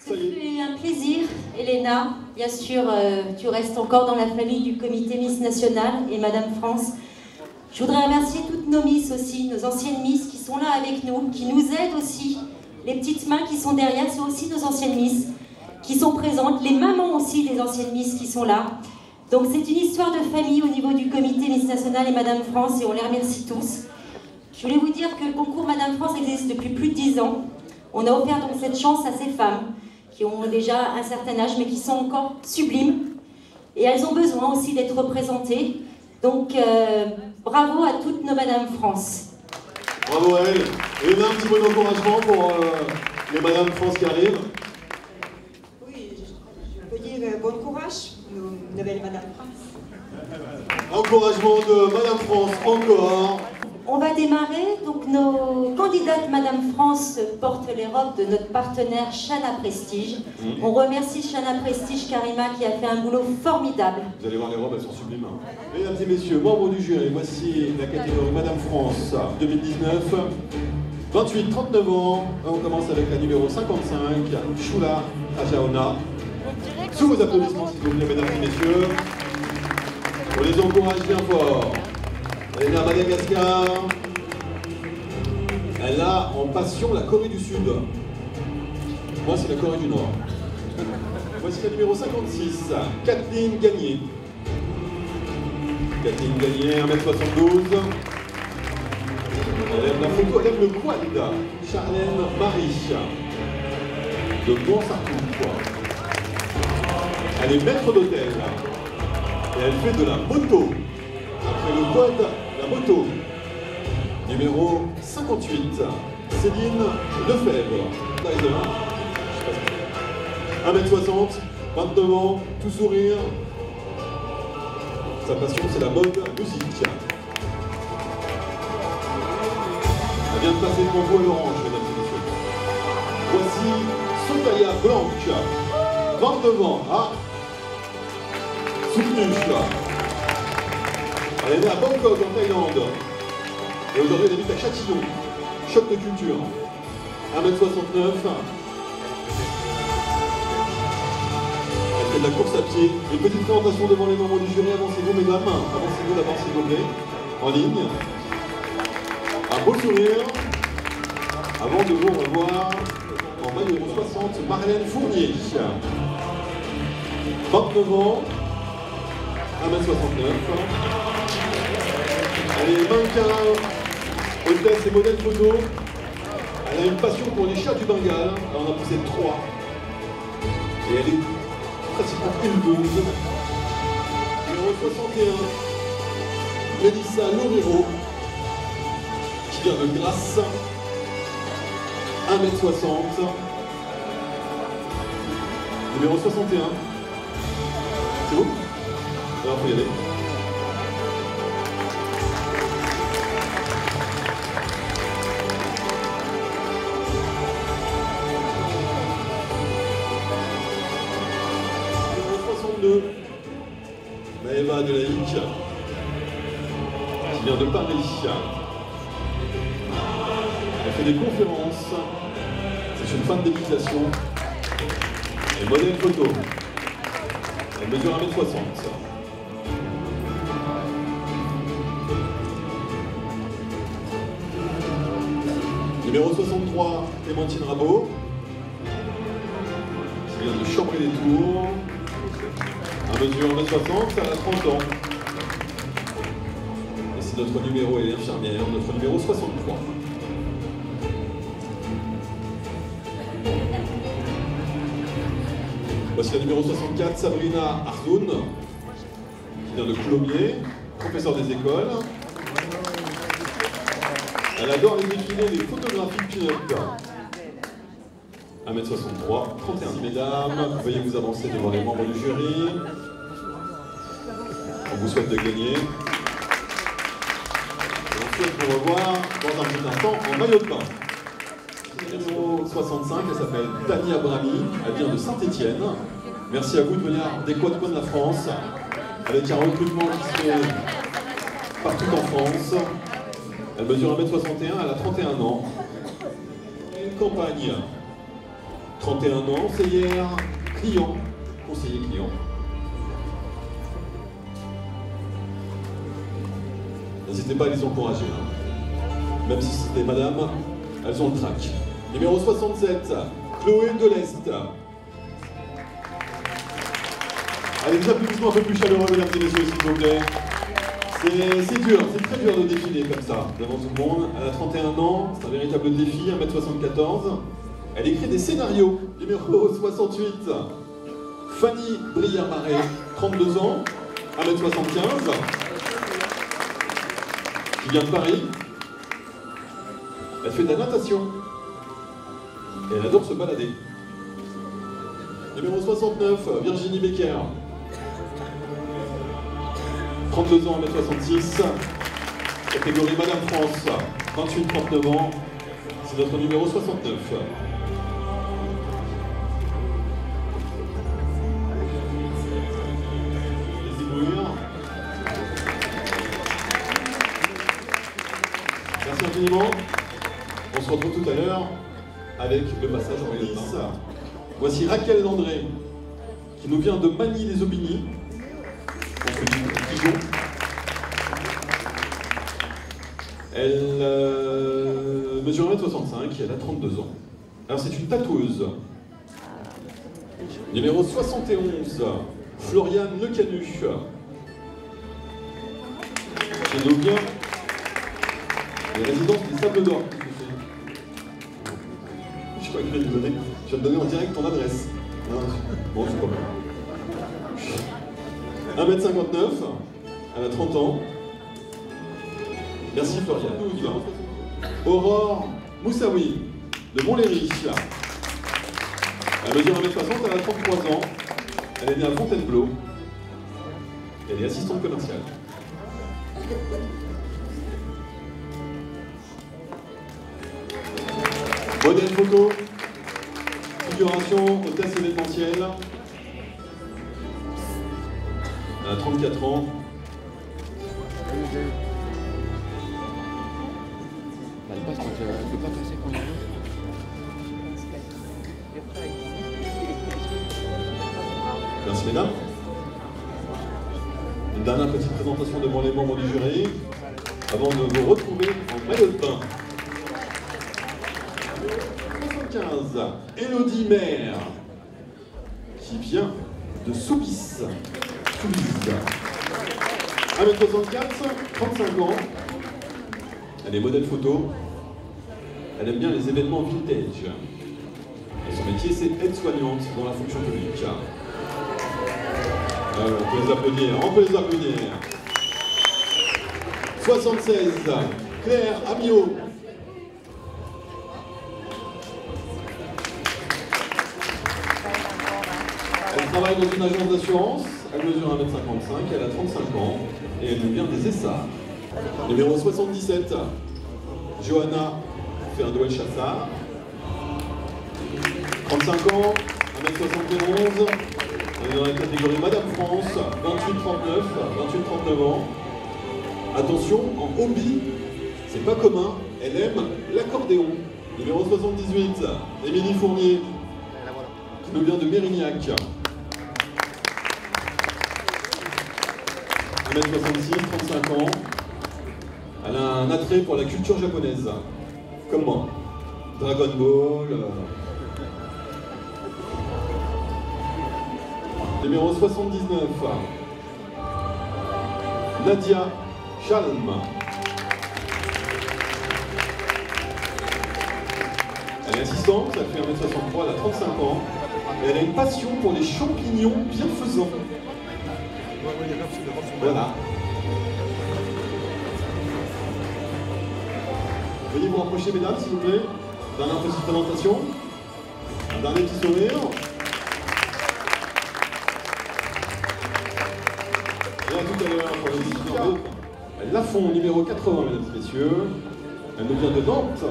C'est un plaisir, Elena. Bien sûr, tu restes encore dans la famille du comité Miss National et Madame France. Je voudrais remercier toutes nos Miss aussi, nos anciennes Miss qui sont là avec nous, qui nous aident aussi. Les petites mains qui sont derrière sont aussi nos anciennes Miss qui sont présentes. Les mamans aussi des anciennes Miss qui sont là. Donc c'est une histoire de famille au niveau du comité Miss National et Madame France et on les remercie tous. Je voulais vous dire que le concours Madame France existe depuis plus de 10 ans. On a offert donc cette chance à ces femmes qui ont déjà un certain âge mais qui sont encore sublimes. Et elles ont besoin aussi d'être représentées. Donc bravo à toutes nos Madame France. Bravo à elles. Et un petit bon encouragement pour les Madame France qui arrivent. Oui, je peux dire bon courage pour nos nouvelles Madame France. Encouragement de Madame France encore. On va démarrer, donc nos candidates Madame France portent les robes de notre partenaire Chana Prestige. On remercie Chana Prestige Karima qui a fait un boulot formidable. Vous allez voir les robes, elles sont sublimes. Mesdames et messieurs, membres du jury, voici la catégorie Madame France 2019. 28-39 ans, on commence avec la numéro 55, Shula Ajaona. Sous vos applaudissements s'il vous plaît, mesdames et messieurs. On les encourage bien fort. Elle est née à Madagascar. Elle a en passion la Corée du Sud. Moi, c'est la Corée du Nord. Voici la numéro 56, Kathleen Gagné. Kathleen Gagné, 1m72. Elle aime la photo, elle aime le quad. Charlène Marie, de Bon-Sartoux. Elle est maître d'hôtel. Et elle fait de la moto. Après le quad, la moto. Numéro 58, Céline Lefebvre. 1m60, 29 ans, tout sourire. Sa passion, c'est la mode musique. Elle vient de passer devant vous à l'orange, mesdames et messieurs. Voici Soraya Blanc, 29 ans, à Souknuch. Elle est née à Bangkok, en Thaïlande. Et aujourd'hui, elle habite à Châtillon. Choc de culture. 1m69. Elle fait de la course à pied. Une petite présentation devant les membres du jury. Avancez-vous, mesdames. Avancez-vous d'abord, s'il vous plaît. En ligne. Un beau sourire. Avant de vous revoir en maillot 60, Marlène Fournier. 29 ans. 1m69. Elle est mannequin, hôtesse et modèle photo. Elle a une passion pour les chats du Bengale. Elle en a poussé 3. Et elle est pratiquement éleveuse. Numéro 61, Mélissa Lorero, qui vient de Grasse. 1m60. Numéro 61. C'est où? Alors, faut y aller. Maëva Delaïc, qui vient de Paris. Elle fait des conférences. C'est une femme d'équitation et modèle photo. Elle mesure 1m60. Numéro 63, Clémentine Rabot, qui vient de Chambray-les-Tours. Elle mesure 1m60, elle a 30 ans. Et c'est notre numéro, elle est infirmière, notre numéro 63. Voici la numéro 64, Sabrina Arzoun, qui vient de Coulommiers, professeure des écoles. Elle adore les défilés, les photographies pin-up. 1m63, 31 mesdames, veuillez vous avancer devant les membres du jury. On vous souhaite de gagner. Et on souhaite vous revoir dans un petit instant en maillot de bain. Numéro 65, elle s'appelle Tania Brami, elle vient de Saint-Étienne. Merci à vous de venir des quatre coins de la France, avec un recrutement qui se fait partout en France. Elle mesure 1m61, elle a 31 ans. Une campagne 31 ans, conseillère client, conseiller client. N'hésitez pas à les encourager. Hein. Même si c'était madame, elles ont le trac. Numéro 67, Chloé Delest. Allez, des applaudissements un peu plus chaleureux, mesdames et messieurs, s'il vous plaît. C'est dur, c'est très dur de défiler comme ça, devant tout le monde. Elle a 31 ans, c'est un véritable défi, 1m74. Elle écrit des scénarios. Numéro 68, Fanny Briard-Marais, 32 ans, 1m75, qui vient de Paris. Elle fait de la natation. Et elle adore se balader. Numéro 69, Virginie Becker. 32 ans, 1m66. Catégorie Madame France, 28-39 ans. C'est notre numéro 69. Merci infiniment. On se retrouve tout à l'heure avec le massage en police. Voici Raquel Landré, qui nous vient de Magny-les-Aubigny. On fait du pigeon. Elle mesure 1m65 et elle a 32 ans. Alors c'est une tatoueuse. Numéro 71, Floriane Lecanu. Qui nous vient des résidences des Sables d'Or. Je crois que je vais te donner. Je vais te donner en direct ton adresse. Bon, c'est pas mal. 1m59, elle a 30 ans. Merci Florian. Aurore Moussaoui, de Montlhéry. Elle mesure 1m60, elle a 33 ans. Elle est née à Fontainebleau. Elle est assistante commerciale. Modèle photo, figuration, hôtesse événementielle. Elle a 34 ans. Elle passe quand elle ne peut pas passer quand elle veut. Merci mesdames. Une dernière petite présentation devant les membres du jury, avant de vous retrouver en maillot de bain. 75, Élodie Maire, qui vient de Soubise. 1m64, 35 ans. Elle est modèle photo. Elle aime bien les événements vintage. Et son métier, c'est aide-soignante dans la fonction publique. On peut les applaudir, on peut les applaudir. 76, Claire Amiot. Elle travaille dans une agence d'assurance, elle mesure 1m55, elle a 35 ans et elle nous vient des Essarts. Numéro 77, Johanna Ferdouel Chassard. 35 ans, 1m71, elle est dans la catégorie Madame France, 28-39 ans. Attention, en hobby, c'est pas commun, elle aime l'accordéon. Numéro 78, Émilie Fournier, qui nous vient de Mérignac. 1m66, 35 ans. Elle a un attrait pour la culture japonaise, comme moi. Dragon Ball. Numéro 79, Nadia Chalm. Elle est assistante, elle fait 1m63, elle a 35 ans. Et elle a une passion pour les champignons bienfaisants. Voilà. Veuillez vous rapprocher, mesdames, s'il vous plaît. Dernière petite présentation. Un dernier petit sourire. Et à tout à l'heure pour les visiteurs. Lafont, numéro 80, mesdames et messieurs. Elle nous vient de Nantes.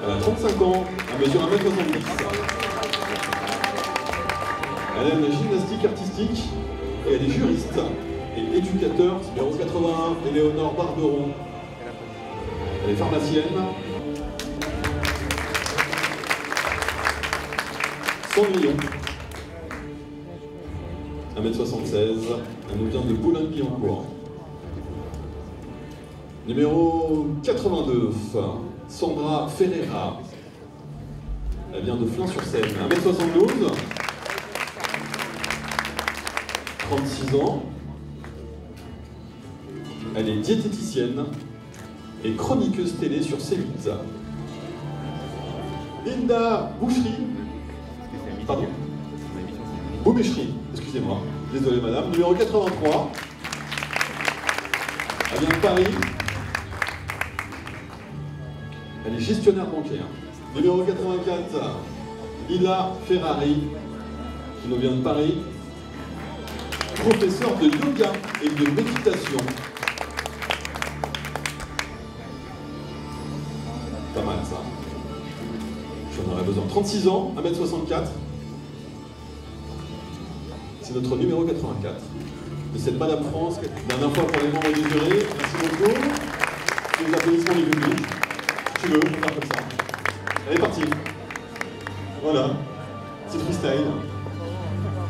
Elle a 35 ans. Elle mesure 1m70. Elle aime la gymnastique artistique. Et elle est juriste et éducateur. Numéro 81, Éléonore Barberon. Elle est pharmacienne. Cendrillon. 1m76, elle nous vient de Boulogne-Billancourt. Numéro 82, Sandra Ferreira. Elle vient de Flins-sur-Seine, 1m72, 36 ans. Elle est diététicienne et chroniqueuse télé sur C8. Linda Boucherie. Pardon. Boumécherie, excusez-moi. Désolé madame. Numéro 83. Elle vient de Paris. Elle est gestionnaire bancaire. Numéro 84. Lila Ferrari, qui nous vient de Paris. Professeur de yoga et de méditation. Pas mal ça. J'en aurais besoin. 36 ans, 1m64. C'est notre numéro 84. De cette Madame France, dernière fois pour les membres du jury. Merci beaucoup. Les applaudissements du public. Si tu veux, on va faire comme ça. Elle est partie. Voilà. C'est freestyle.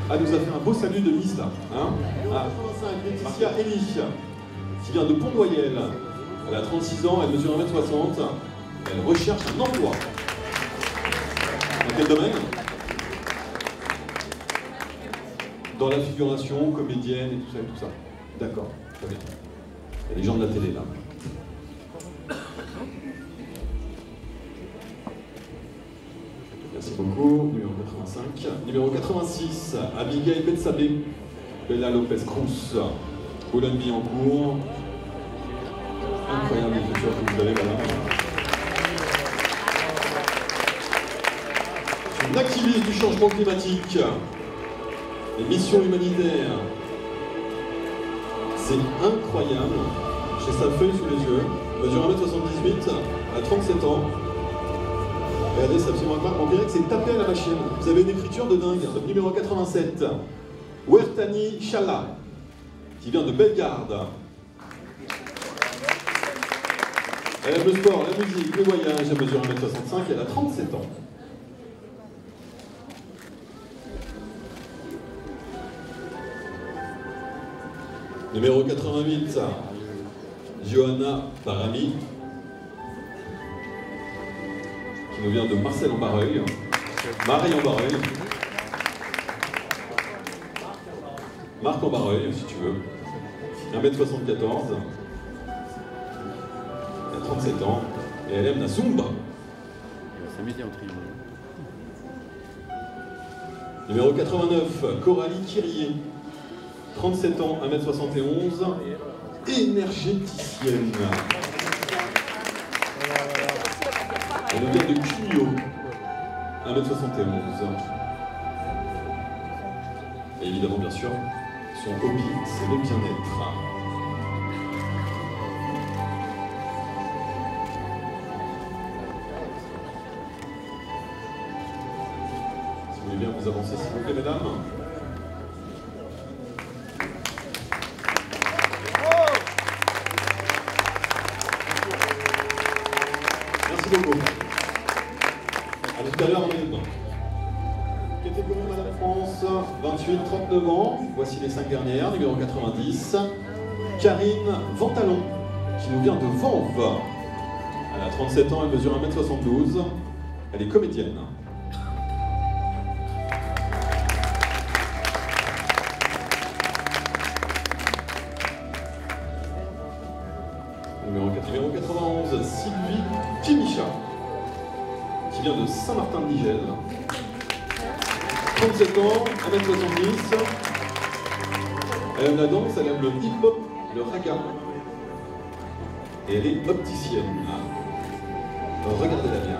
Elle nous a fait un beau salut de Miss là. Hein, ah, 85, Laetitia Elie, qui vient de Pont-Noyel. Elle a 36 ans, elle mesure 1m60. Elle recherche un emploi. Dans quel domaine? Dans la figuration, comédienne et tout ça. D'accord, très bien. Il y a des gens de la télé là. Merci beaucoup. Numéro 85. Numéro 86, Abigail Betsabé, Bella Lopez Cruz, Boulogne-Billancourt. Incroyable écriture que vous avez, voilà. Une activiste du changement climatique, les missions humanitaires. C'est incroyable. J'ai sa feuille sous les yeux. Mesure 1m78, à 37 ans. Regardez, c'est absolument incroyable. On dirait que c'est tapé à la machine. Vous avez une écriture de dingue. Numéro 87, Wertani Chala, qui vient de Bellegarde. Elle aime le sport, la musique, le voyage. Elle mesure 1m65, elle a 37 ans. Numéro 88, Johanna Barami, qui nous vient de Marcel-en-Barreuil, Marie-en-Barreuil, Marc-en-Barreuil, si tu veux, 1m74, elle a 37 ans, et elle aime la Zumba. Numéro 89, Coralie Quirier, 37 ans, 1m71, énergéticienne. Elle nous vient de Cugnot, 1m71. Et évidemment, bien sûr, son hobby, c'est le bien-être. Si vous voulez bien vous avancer, s'il vous plaît, mesdames. Merci beaucoup. À tout à l'heure, on est dedans. Catégorie Madame France, 28-39 ans. Voici les 5 dernières. Numéro 90, Karine Ventalon, qui nous vient de Vanves. Elle a 37 ans, elle mesure 1m72. Elle est comédienne. Numéro 91, Sylvie Kimicha, qui vient de Saint-Martin-de-Nigel. 37 ans, 1m70. Elle aime la danse, elle aime le hip-hop, le raga. Et elle est opticienne. Regardez-la bien.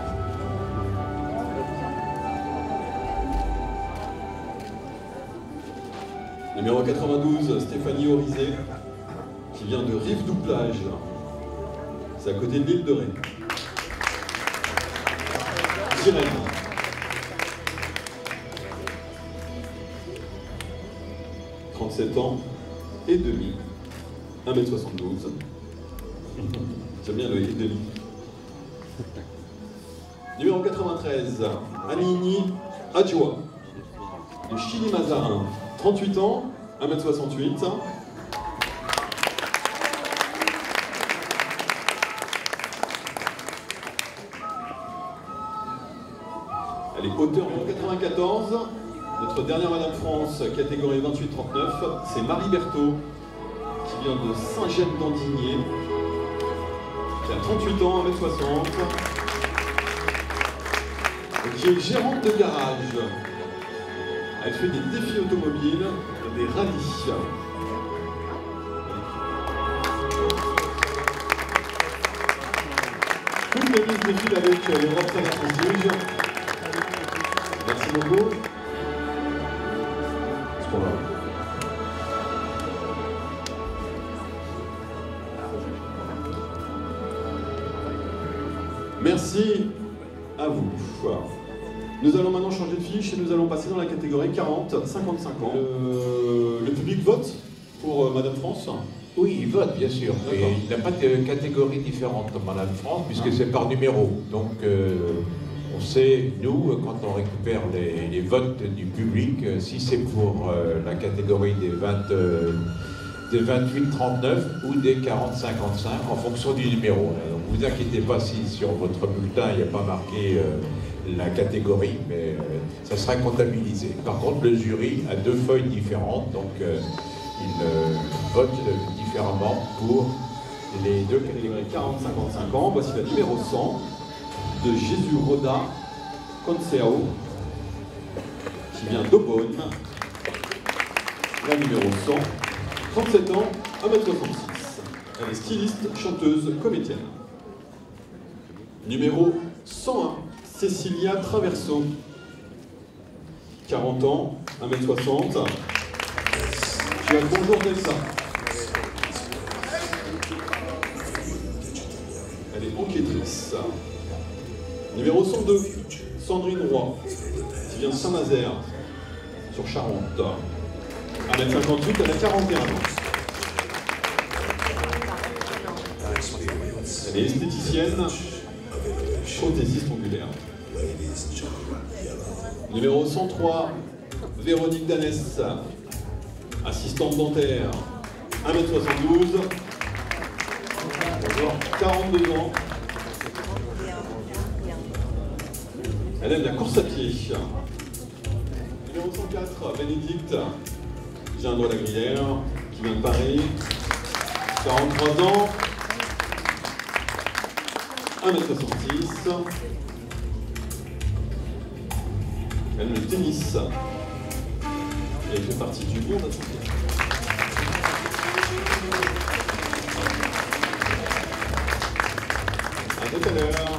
Numéro 92, Stéphanie Orizé, qui vient de Rive-du-Plage. C'est à côté de l'île de Ré. Sirène. « 37 ans et demi, 1m72. J'aime bien le et demi. Numéro 93, Anini Adjoa, de Chili Mazarin, 38 ans, 1m68. Elle est hauteur de 94. Notre dernière Madame France, catégorie 28-39, c'est Marie Berthaud, qui vient de Saint-Gemme-d'Andigné, qui a 38 ans, 1m60, et qui est gérante de garage. Elle fait des défis automobiles, des rallyes. Toutes les mises défilent avec les robes très prestige. Merci beaucoup. C'est pas grave. Merci à vous. Nous allons maintenant changer de fiche et nous allons passer dans la catégorie 40-55 ans. Le public vote pour Madame France? Oui, il vote, bien sûr. Et il n'a pas de catégorie différente comme Madame France, puisque c'est par numéro. Donc, on sait, nous, quand on récupère les votes du public, si c'est pour la catégorie des 28-39 ou des 40-55, en fonction du numéro. Donc, vous inquiétez pas si sur votre bulletin, il n'y a pas marqué la catégorie, mais ça sera comptabilisé. Par contre, le jury a deux feuilles différentes, donc il vote différemment pour les deux catégories. 40-55 ans, voici la numéro 100 de Jésus Roda Conceo, qui vient d'Aubonne. La numéro 100, 37 ans, 1m66. Elle est styliste, chanteuse, comédienne. Numéro 101, Cécilia Traverso, 40 ans, 1m60. Tu as le bonjour d'Elsa. Elle est enquêtrice. Numéro 102, Sandrine Roy, qui vient de Saint-Nazaire, sur Charente. 1m58, elle a 41 ans. Elle est esthéticienne, prothésiste ongulaire. Numéro 103, Véronique Danès, assistante dentaire, 1m72, 42 ans. Elle aime la course à pied. Numéro 104, Bénédicte, vient de la Gruyère, qui vient de Paris, 43 ans, 1m66. Elle aime le tennis. Et elle fait partie du monde associé. À tout à l'heure.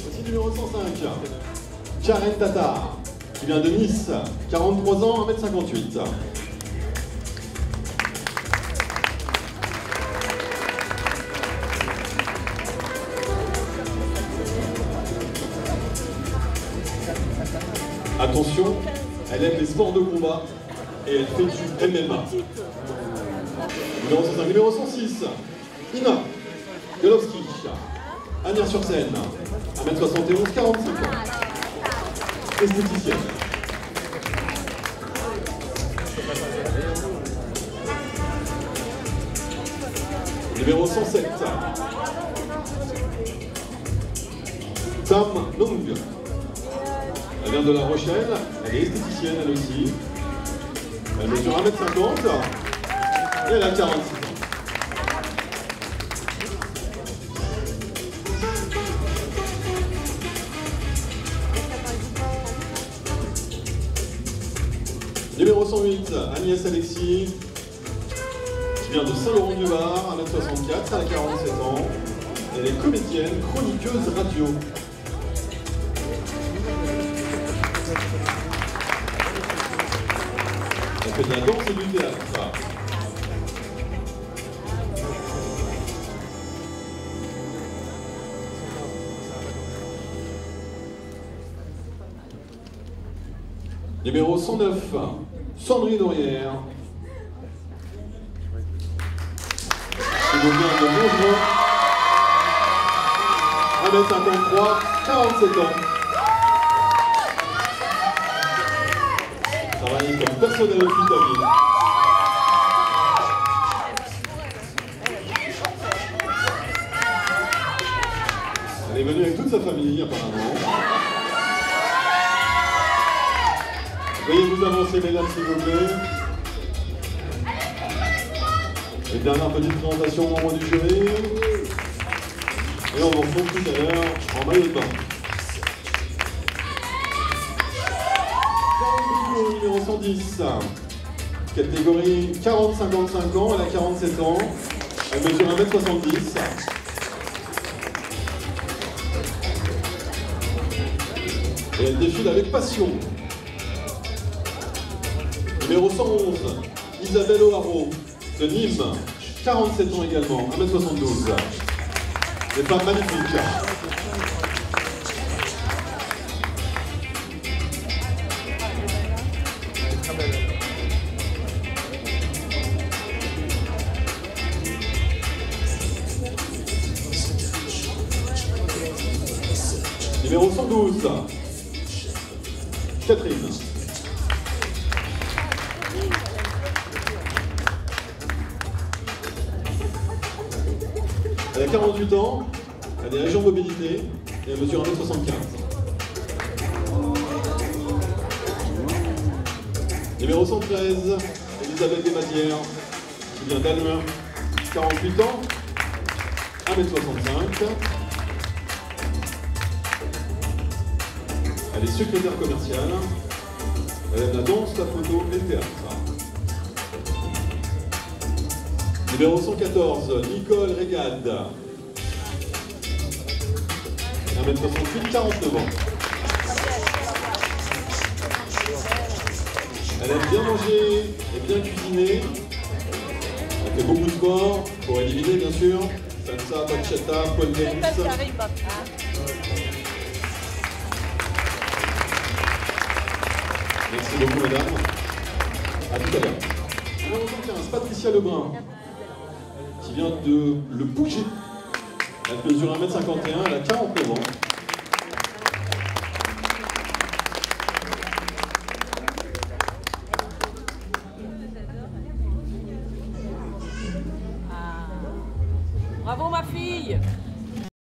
Voici numéro 105. Karen Tatar, qui vient de Nice, 43 ans, 1m58. Attention, elle aime les sports de combat et elle fait du MMA. Numéro 105, numéro 106, Ina Golowski, Agnières-sur-Seine, 1m71, 45 ans. Esthéticienne. Numéro 107, Tam Nung. Elle vient de La Rochelle, elle est esthéticienne elle aussi. Elle mesure 1m50 et elle a 46 ans. Numéro 108, Agnès Alexis, qui vient de Saint-Laurent-du-Var, 1m64, elle a 47 ans. Elle est comédienne, chroniqueuse radio. Elle fait de la danse et du théâtre. Numéro 109, Sandrine Aurière, qui nous vient de Montgeron, 1m53, 47 ans. personnel hospitalier. Elle est venue avec toute sa famille, apparemment. Veuillez vous avancer, mesdames, s'il vous plaît. Une dernière petite présentation au moment du jury. Et on vous retrouve tout à l'heure en maillot de bain. Numéro 110, catégorie 40-55 ans, elle a 47 ans, elle mesure 1m70. Et elle défile avec passion. Numéro 111, Isabelle O'Haraud, de Nîmes, 47 ans également, 1m72. Des femmes magnifiques. Numéro 112, Catherine. Elle a 48 ans, elle est agent mobilité et elle mesure 1m75. Numéro 113, Elisabeth Desmadières, qui vient d'Alluin, 48 ans, 1m65. Elle est secrétaire commerciale. Elle aime la danse, la photo et le théâtre. Numéro 114, Nicole Régade. 1m68, 49 ans. Elle aime bien manger et bien cuisiner. Elle fait beaucoup de sport, pour éliminer bien sûr. Salsa, bachata, pole dance. Merci beaucoup, madame. À tout à l'heure. Numéro 115, Patricia Lebrun, qui vient de Le Pouget. Elle mesure 1m51, elle a 49 ans. Bravo, ma fille!